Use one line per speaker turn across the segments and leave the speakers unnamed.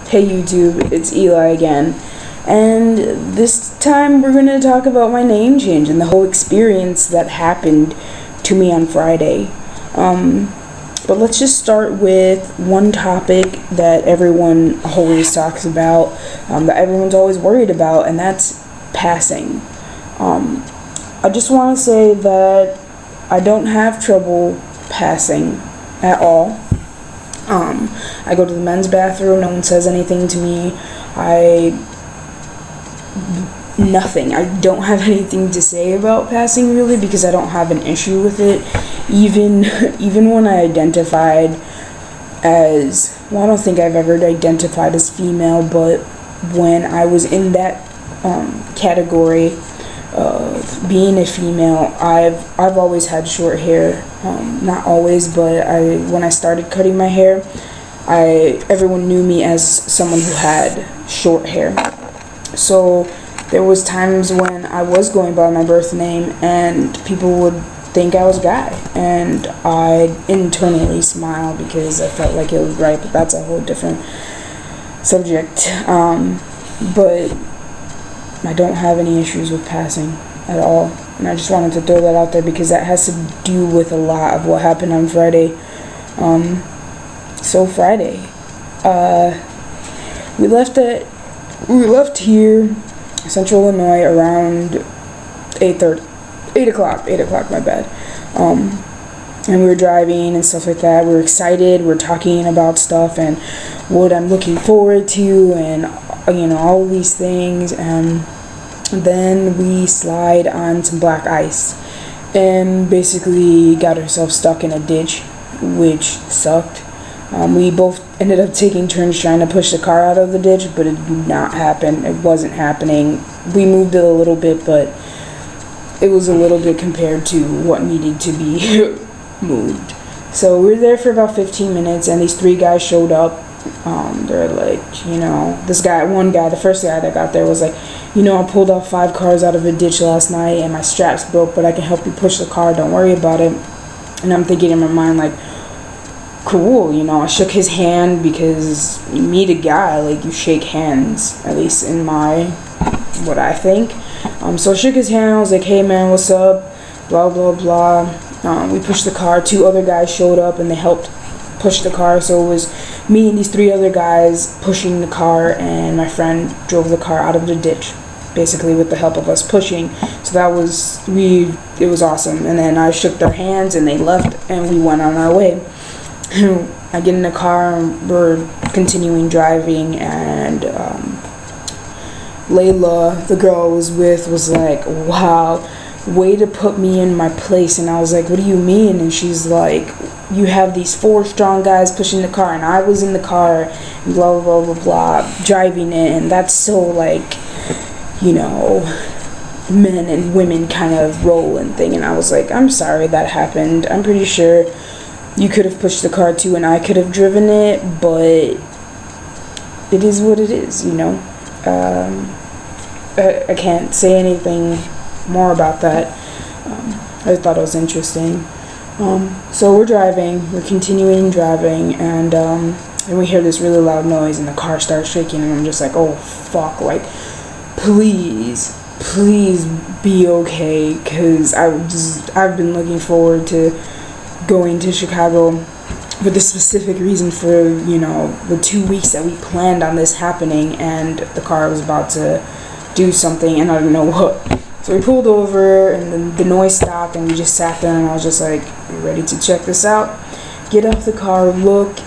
Hey YouTube, it's Eli again, and this time we're going to talk about my name change and the whole experience that happened to me on Friday. But let's just start with one topic that everyone always talks about, that everyone's always worried about, and that's passing. I just want to say that I don't have trouble passing at all. I go to the men's bathroom, no one says anything to me. Nothing. I don't have anything to say about passing really, because I don't have an issue with it. Even when I identified as, well, I don't think I've ever identified as female, but when I was in that category of being a female, I've always had short hair. Not always, but when I started cutting my hair, everyone knew me as someone who had short hair. So there was times when I was going by my birth name and people would think I was a guy, and I internally smile because I felt like it was right, but that's a whole different subject. But I don't have any issues with passing at all, and I just wanted to throw that out there because that has to do with a lot of what happened on Friday. So Friday, we left here, Central Illinois, around 8 o'clock, my bad. And we were driving and stuff like that. We were excited. We were talking about stuff and what I'm looking forward to, and all of these things. And then we slide on some black ice and basically got ourselves stuck in a ditch, which sucked. We both ended up taking turns trying to push the car out of the ditch, but it did not happen. It wasn't happening. We moved it a little bit, but it was a little bit compared to what needed to be moved. So we were there for about 15 minutes, and these three guys showed up. They're like, the first guy that got there was like, I pulled out 5 cars out of a ditch last night and my straps broke, but I can help you push the car, don't worry about it. And I'm thinking in my mind, like, cool, I shook his hand, because you meet a guy, like, you shake hands, at least in what I think. So I shook his hand. I was like, hey man, what's up, blah blah blah. We pushed the car. 2 other guys showed up and they helped push the car, so it was me and these 3 other guys pushing the car, and my friend drove the car out of the ditch, basically with the help of us pushing. So it was awesome. And then I shook their hands and they left and we went on our way. I get in the car and we're continuing driving, and Layla, the girl I was with, was like, wow, way to put me in my place. And I was like, what do you mean? And she's like, you have these 4 strong guys pushing the car, and I was in the car, and blah blah blah blah, driving it, and that's so, like, men and women kind of role and thing. And I was like, I'm sorry that happened. I'm pretty sure you could have pushed the car too, and I could have driven it, but it is what it is, I can't say anything more about that. I thought it was interesting. So we're driving, we're continuing driving, and we hear this really loud noise, and the car starts shaking, and I'm just like, oh fuck, like, please be okay, because I've been looking forward to going to Chicago for the specific reason for, the 2 weeks that we planned on this happening, and the car was about to do something, and I didn't know what. So we pulled over, and then the noise stopped, and we just sat there, and I was just like, you ready to check this out? Get off the car, look,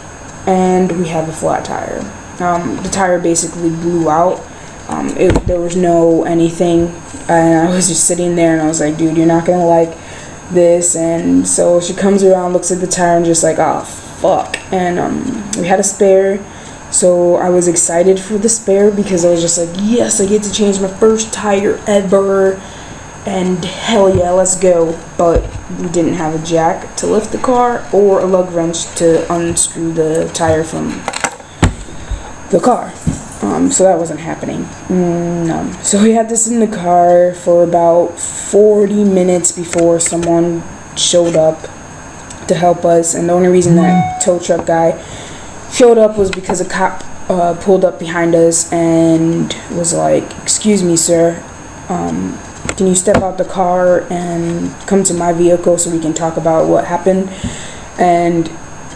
and we have a flat tire. The tire basically blew out. There was no anything, and I was just sitting there, and I was like, dude, you're not gonna like this. And so she comes around, looks at the tire, and just like, oh fuck. And we had a spare, so I was excited for the spare, because I was just like, yes, I get to change my first tire ever, and hell yeah, let's go. But we didn't have a jack to lift the car or a lug wrench to unscrew the tire from the car. So that wasn't happening. No. So we had this in the car for about 40 minutes before someone showed up to help us, and the only reason that tow truck guy showed up was because a cop pulled up behind us and was like, "Excuse me, sir, can you step out the car and come to my vehicle so we can talk about what happened?" And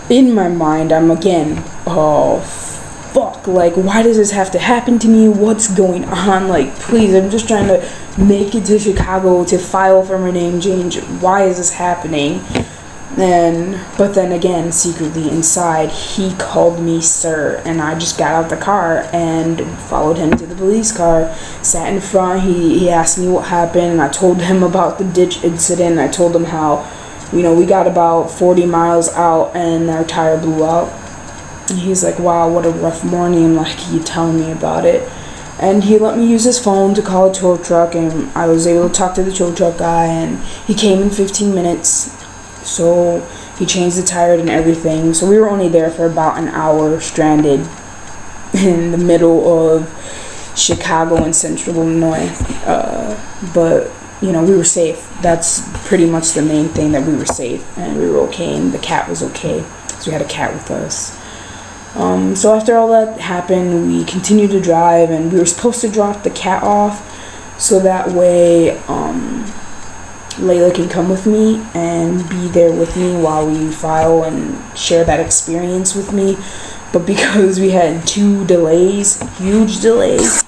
in my mind, I'm again, oh fuck, like, why does this have to happen to me? What's going on? Like, please, I'm just trying to make it to Chicago to file for my name change. Why is this happening? But then again, secretly inside, he called me sir, and I just got out the car and followed him to the police car, sat in front. He asked me what happened, and I told him about the ditch incident. I told him how, we got about 40 miles out and our tire blew out. And he's like, "Wow, what a rough morning." I'm like, "You telling me about it?" And he let me use his phone to call a tow truck, and I was able to talk to the tow truck guy, and he came in 15 minutes. So he changed the tire and everything. So we were only there for about an hour, stranded in the middle of Chicago and central Illinois. But we were safe. That's pretty much the main thing, that we were safe and we were okay, and the cat was okay. So we had a cat with us. So after all that happened, we continued to drive, and we were supposed to drop the cat off so that way Layla can come with me and be there with me while we file and share that experience with me. But because we had 2 delays, huge delays,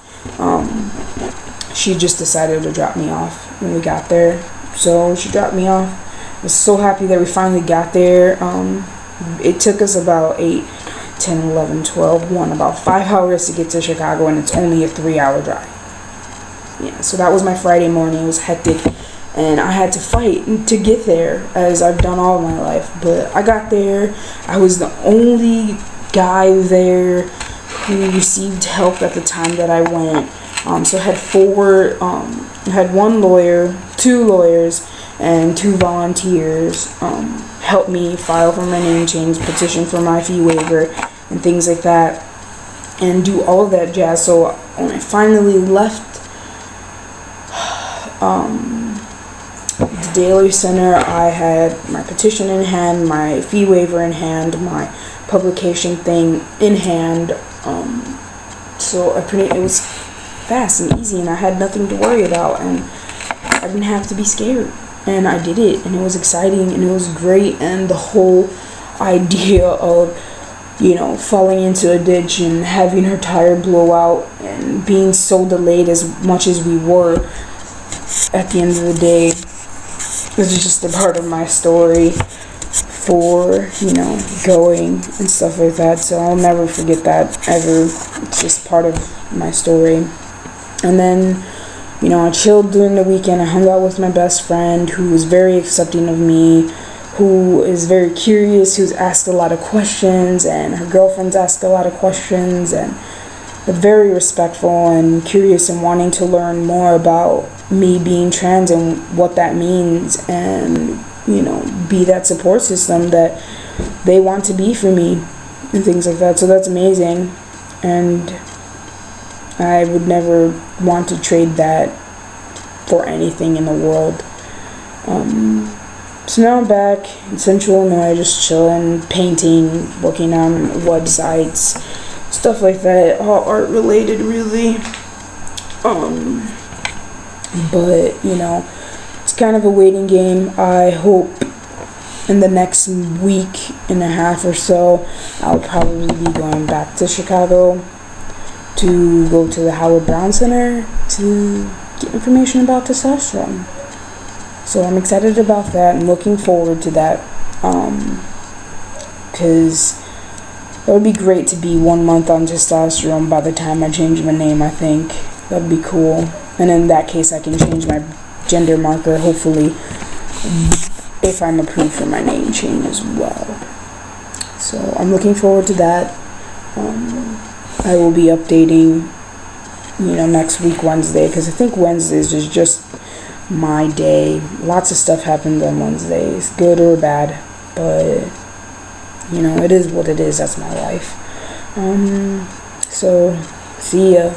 she just decided to drop me off when we got there. So she dropped me off. I was so happy that we finally got there. It took us about 8, 10, 11, 12, 1, about 5 hours to get to Chicago, and it's only a 3-hour drive. Yeah, so that was my Friday morning. It was hectic, and I had to fight to get there, as I've done all my life. But I got there. I was the only guy there who received help at the time that I went. So I had 1 lawyer, 2 lawyers, and 2 volunteers help me file for my name change, petition for my fee waiver, and things like that, and do all of that jazz. So when I finally left the Daily Center, I had my petition in hand, my fee waiver in hand, my publication thing in hand. So it was fast and easy, and I had nothing to worry about, and I didn't have to be scared. And I did it, and it was exciting, and it was great. And the whole idea of, falling into a ditch and having her tire blow out and being so delayed as much as we were, at the end of the day, this is just a part of my story for, going and stuff like that. So I'll never forget that ever. It's just part of my story. And then, I chilled during the weekend. I hung out with my best friend, who was very accepting of me, who is very curious, who's asked a lot of questions, and her girlfriends ask a lot of questions, and very respectful and curious and wanting to learn more about me being trans and what that means, and, be that support system that they want to be for me and things like that. So that's amazing. And I would never want to trade that for anything in the world. So now I'm back in central Illinois, just chilling, painting, working on websites, stuff like that, all art related really. But it's kind of a waiting game. I hope in the next week and a half or so, I'll probably be going back to Chicago to go to the Howard Brown Center to get information about testosterone. So I'm excited about that and looking forward to that, because that would be great to be 1 month on testosterone by the time I change my name. I think that would be cool, and in that case I can change my gender marker, hopefully, if I'm approved for my name change as well. So I'm looking forward to that. I will be updating, next week Wednesday, because I think Wednesdays is just my day. Lots of stuff happens on Wednesdays, good or bad, but it is what it is. That's my life. So see ya.